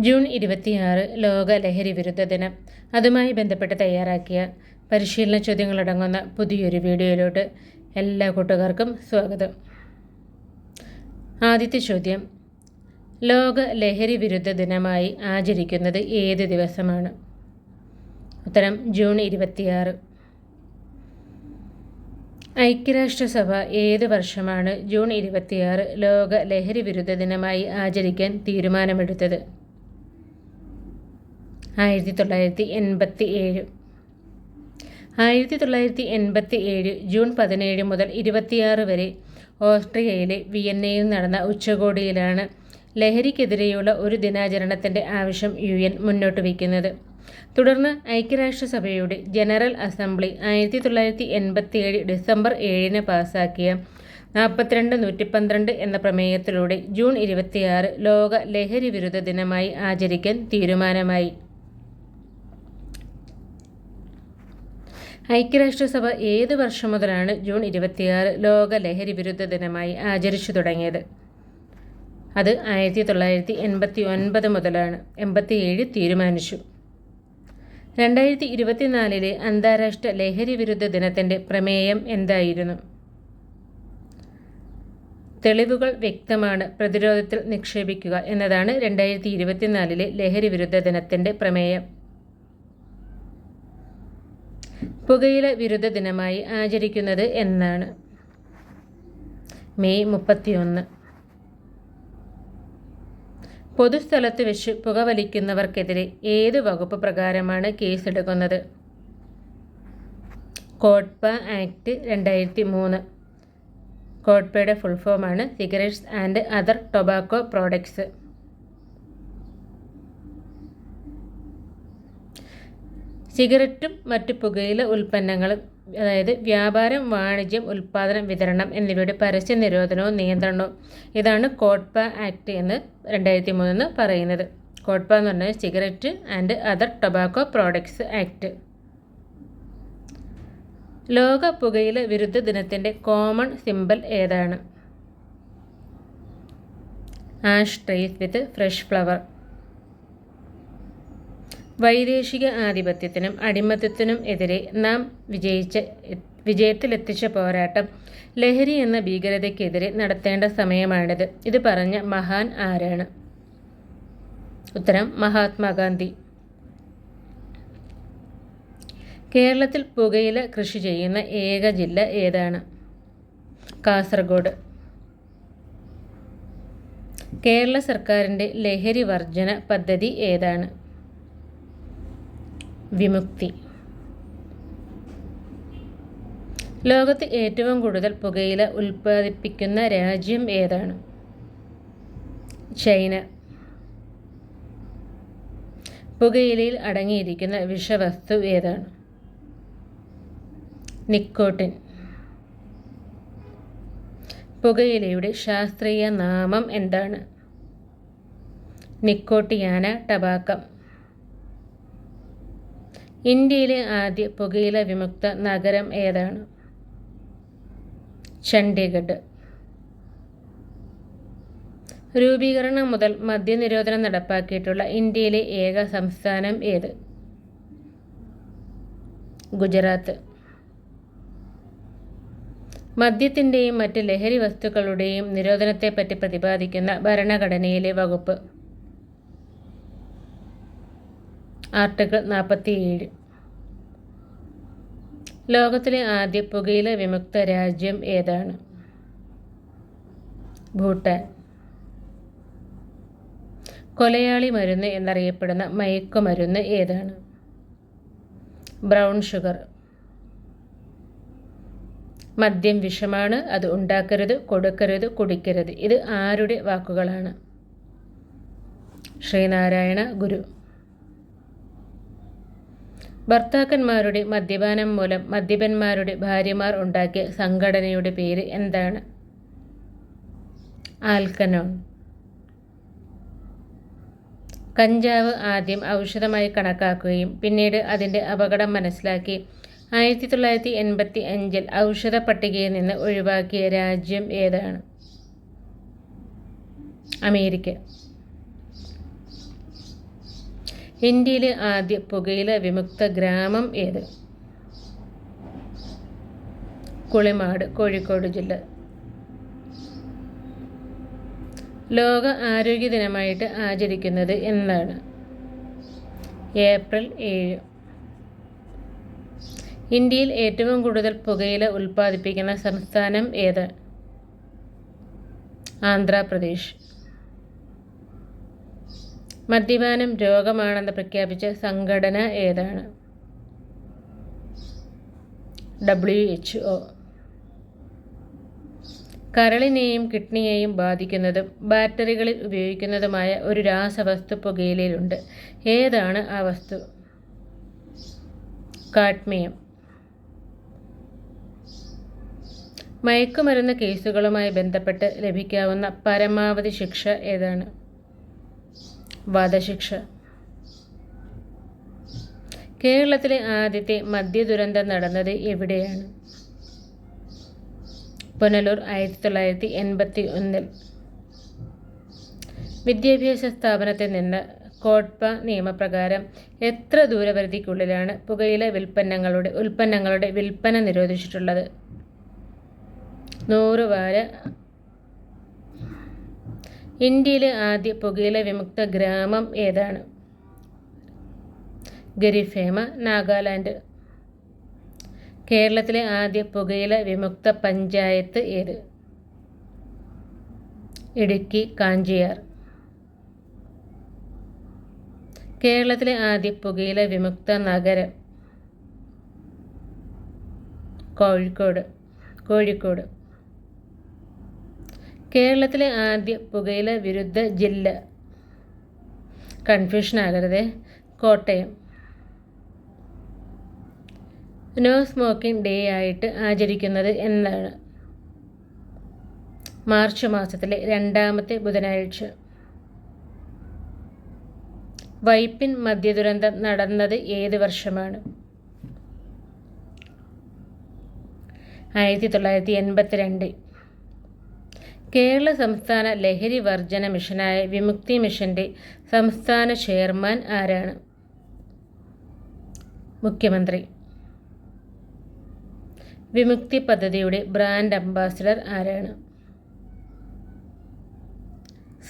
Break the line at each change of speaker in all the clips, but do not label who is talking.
June 26 ലോക ലഹരി വിരുദ്ധ ദിനം. അതുമായി ബന്ധപ്പെട്ട് തയ്യാറാക്കിയ പരിശീലന ചോദ്യങ്ങളടങ്ങുന്ന പുതിയൊരു വീഡിയോയിലോട്ട് എല്ലാ കൂട്ടുകാർക്കും സ്വാഗതം. ആദ്യത്തെ ചോദ്യം: ലോക ലഹരി വിരുദ്ധ ദിനമായി ആചരിക്കുന്നത് ഏത് ദിവസമാണ്? ഉത്തരം ജൂൺ 26. ഐക്യരാഷ്ട്രസഭ ഏത് വർഷമാണ് ജൂൺ 26 ലോക ലഹരി വിരുദ്ധ ദിനമായി ആചരിക്കാൻ തീരുമാനമെടുത്തത്? 1987. 1987 ജൂൺ 17 മുതൽ 26 വരെ ഓസ്ട്രിയയിലെ വിയന്നയിൽ നടന്ന ഉച്ചകോടിയിലാണ് ലഹരിക്കെതിരെയുള്ള ഒരു ദിനാചരണത്തിൻ്റെ ആവശ്യം UN മുന്നോട്ട് വയ്ക്കുന്നത്. തുടർന്ന് ഐക്യരാഷ്ട്രസഭയുടെ ജനറൽ അസംബ്ലി 1987 ഡിസംബർ 7 പാസാക്കിയ 42-112 എന്ന പ്രമേയത്തിലൂടെ ജൂൺ 26 ലോക ലഹരി വിരുദ്ധ ദിനമായി ആചരിക്കാൻ തീരുമാനമായി. ഐക്യരാഷ്ട്രസഭ ഏത് വർഷം മുതലാണ് ജൂൺ 26 ലോക ലഹരി വിരുദ്ധ ദിനമായി ആചരിച്ചു തുടങ്ങിയത്? അത് 1989 മുതലാണ്. 87 തീരുമാനിച്ചു. 2024 അന്താരാഷ്ട്ര ലഹരി വിരുദ്ധ ദിനത്തിൻ്റെ പ്രമേയം എന്തായിരുന്നു? തെളിവുകൾ വ്യക്തമാണ്, പ്രതിരോധത്തിൽ നിക്ഷേപിക്കുക എന്നതാണ് 2024 ലഹരി വിരുദ്ധ ദിനത്തിൻ്റെ പ്രമേയം. പുകയില വിരുദ്ധ ദിനമായി ആചരിക്കുന്നത് എന്നാണ്? മെയ് 31. പൊതുസ്ഥലത്ത് വെച്ച് പുകവലിക്കുന്നവർക്കെതിരെ ഏത് വകുപ്പ് പ്രകാരമാണ് കേസെടുക്കുന്നത്? COTPA act 2003. കോട്ട്പയുടെ ഫുൾ ഫോമാണ് cigarettes and other tobacco products. സിഗരറ്റും മറ്റ് പുകയില ഉൽപ്പന്നങ്ങളും, അതായത് വ്യാപാരം, വാണിജ്യം, ഉൽപ്പാദനം, വിതരണം എന്നിവയുടെ പരസ്യ നിരോധനവും നിയന്ത്രണവും, ഇതാണ് കോട്ട്പ ആക്ട് എന്ന് 2003 പറയുന്നത്. കോട്ട്പ എന്ന് പറഞ്ഞാൽ cigarette and other tobacco products act. ലോക പുകയില വിരുദ്ധ ദിനത്തിൻ്റെ കോമൺ സിംബൽ ഏതാണ്? Ashtrays with fresh flower. വൈദേശിക ആധിപത്യത്തിനും അടിമത്തത്തിനും എതിരെ നാം വിജയത്തിലെത്തിച്ച പോരാട്ടം ലഹരി എന്ന ഭീകരതയ്ക്കെതിരെ നടത്തേണ്ട സമയമാണിത്. ഇത് പറഞ്ഞ മഹാൻ ആരാണ്? ഉത്തരം മഹാത്മാഗാന്ധി. കേരളത്തിൽ പുകയില കൃഷി ചെയ്യുന്ന ഏക ജില്ല ഏതാണ്? കാസർഗോഡ്. കേരള സർക്കാരിൻ്റെ ലഹരി വർജന പദ്ധതി ഏതാണ്? വിമുക്തി. ലോകത്ത് ഏറ്റവും കൂടുതൽ പുകയില ഉൽപ്പാദിപ്പിക്കുന്ന രാജ്യം ഏതാണ്? ചൈന. പുകയിലയിൽ അടങ്ങിയിരിക്കുന്ന വിഷവസ്തു ഏതാണ്? നിക്കോട്ടിൻ. പുകയിലയുടെ ശാസ്ത്രീയ നാമം എന്താണ്? നിക്കോട്ടിയാന ടബാക്കം. ഇന്ത്യയിലെ ആദ്യ പുകയില വിമുക്ത നഗരം ഏതാണ്? ചണ്ഡീഗഡ്. രൂപീകരണം മുതൽ മദ്യനിരോധനം നടപ്പാക്കിയിട്ടുള്ള ഇന്ത്യയിലെ ഏക സംസ്ഥാനം ഏത്? ഗുജറാത്ത്. മദ്യത്തിൻ്റെയും മറ്റ് ലഹരി വസ്തുക്കളുടെയും നിരോധനത്തെപ്പറ്റി പ്രതിപാദിക്കുന്ന ഭരണഘടനയിലെ വകുപ്പ്? ആർട്ടിക്കിൾ 47. ലോകത്തിലെ ആദ്യ പുകയില വിമുക്ത രാജ്യം ഏതാണ്? ഭൂട്ടാൻ. കൊലയാളി മരുന്ന് എന്നറിയപ്പെടുന്ന മയക്കുമരുന്ന് ഏതാണ്? Brown sugar. മദ്യം വിഷമാണ്, അത് ഉണ്ടാക്കരുത്, കൊടുക്കരുത്, കുടിക്കരുത്. ഇത് ആരുടെ വാക്കുകളാണ്? ശ്രീനാരായണ ഗുരു. ഭർത്താക്കന്മാരുടെ മദ്യപാനം മൂലം മദ്യപന്മാരുടെ ഭാര്യമാർ ഉണ്ടാക്കിയ സംഘടനയുടെ പേര് എന്താണ്? ആൽക്കനോൺ. കഞ്ചാവ് ആദ്യം ഔഷധമായി കണക്കാക്കുകയും പിന്നീട് അതിൻ്റെ അപകടം മനസ്സിലാക്കി 1985 ഔഷധ പട്ടികയിൽ നിന്ന് ഒഴിവാക്കിയ രാജ്യം ഏതാണ്? അമേരിക്ക. ഇന്ത്യയിലെ ആദ്യ പുകയില വിമുക്ത ഗ്രാമം ഏത്? കുളിമാട്, കോഴിക്കോട് ജില്ല. ലോക ആരോഗ്യ ദിനമായിട്ട് ആചരിക്കുന്നത് എന്നാണ്? ഏപ്രിൽ 7. ഇന്ത്യയിൽ ഏറ്റവും കൂടുതൽ പുകയില ഉൽപ്പാദിപ്പിക്കുന്ന സംസ്ഥാനം ഏത്? ആന്ധ്രാപ്രദേശ്. മദ്യപാനം രോഗമാണെന്ന് പ്രഖ്യാപിച്ച സംഘടന ഏതാണ്? WHO. കരളിനെയും കിഡ്നിയെയും ബാധിക്കുന്നതും ബാറ്ററികളിൽ ഉപയോഗിക്കുന്നതുമായ ഒരു രാസവസ്തു പുകയിലയിലുണ്ട്. ഏതാണ് ആ വസ്തു? കാഡ്മിയം. മയക്കുമരുന്ന് കേസുകളുമായി ബന്ധപ്പെട്ട് ലഭിക്കാവുന്ന പരമാവധി ശിക്ഷ ഏതാണ്? വധശിക്ഷ. കേരളത്തിലെ ആദ്യത്തെ മദ്യദുരന്തം നടന്നത് എവിടെയാണ്? പുനലൂർ, 1981. വിദ്യാഭ്യാസ സ്ഥാപനത്തിൽ നിന്ന് കോട്ട്പ നിയമപ്രകാരം എത്ര ദൂരപരിധിക്കുള്ളിലാണ് പുകയില ഉൽപ്പന്നങ്ങളുടെ വിൽപ്പന നിരോധിച്ചിട്ടുള്ളത്? 100 വാര. ഇന്ത്യയിലെ ആദ്യ പുകയില വിമുക്ത ഗ്രാമം ഏതാണ്? ഗരിഫേമ, നാഗാലാൻഡ്. കേരളത്തിലെ ആദ്യ പുകയില വിമുക്ത പഞ്ചായത്ത് ഏത്? ഇടുക്കി, കാഞ്ചിയാർ. കേരളത്തിലെ ആദ്യ പുകയില വിമുക്ത നഗരം? കോഴിക്കോട്. കേരളത്തിലെ ആദ്യ പുകയില വിരുദ്ധ ജില്ല? കൺഫ്യൂഷൻ ആകരുത്, കോട്ടയം. നോ സ്മോക്കിംഗ് ഡേ ആയിട്ട് ആചരിക്കുന്നത് എന്നാണ്? മാർച്ച് മാസത്തിലെ 2ാമത്തെ ബുധനാഴ്ച. വൈപ്പിൻ മദ്യദുരന്തം നടന്നത് ഏത് വർഷമാണ്? 1982. കേരള സംസ്ഥാന ലഹരി വർജന മിഷനായ വിമുക്തി മിഷന്റെ സംസ്ഥാന ചെയർമാൻ ആരാണ്? മുഖ്യമന്ത്രി. വിമുക്തി പദ്ധതിയുടെ ബ്രാൻഡ് അംബാസിഡർ ആരാണ്?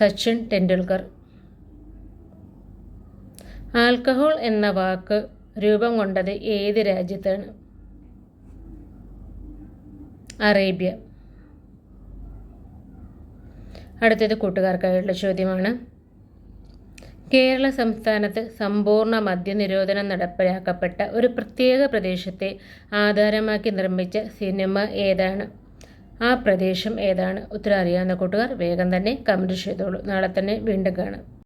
സച്ചിൻ ടെണ്ടുൽക്കർ. ആൽക്കഹോൾ എന്ന വാക്ക് രൂപം കൊണ്ടത് ഏത് രാജ്യത്താണ്? അറേബ്യ. അടുത്തത് കൂട്ടുകാർക്കായുള്ള ചോദ്യമാണ്. കേരള സംസ്ഥാനത്ത് സമ്പൂർണ്ണ മദ്യനിരോധനം നടപ്പിലാക്കപ്പെട്ട ഒരു പ്രത്യേക പ്രദേശത്തെ ആധാരമാക്കി നിർമ്മിച്ച സിനിമ ഏതാണ്? ആ പ്രദേശം ഏതാണ്? ഉത്തരം അറിയാവുന്ന കൂട്ടുകാർ വേഗം തന്നെ കമൻറ്റ് ചെയ്തോളൂ. നാളെ തന്നെ വീണ്ടും കാണാം.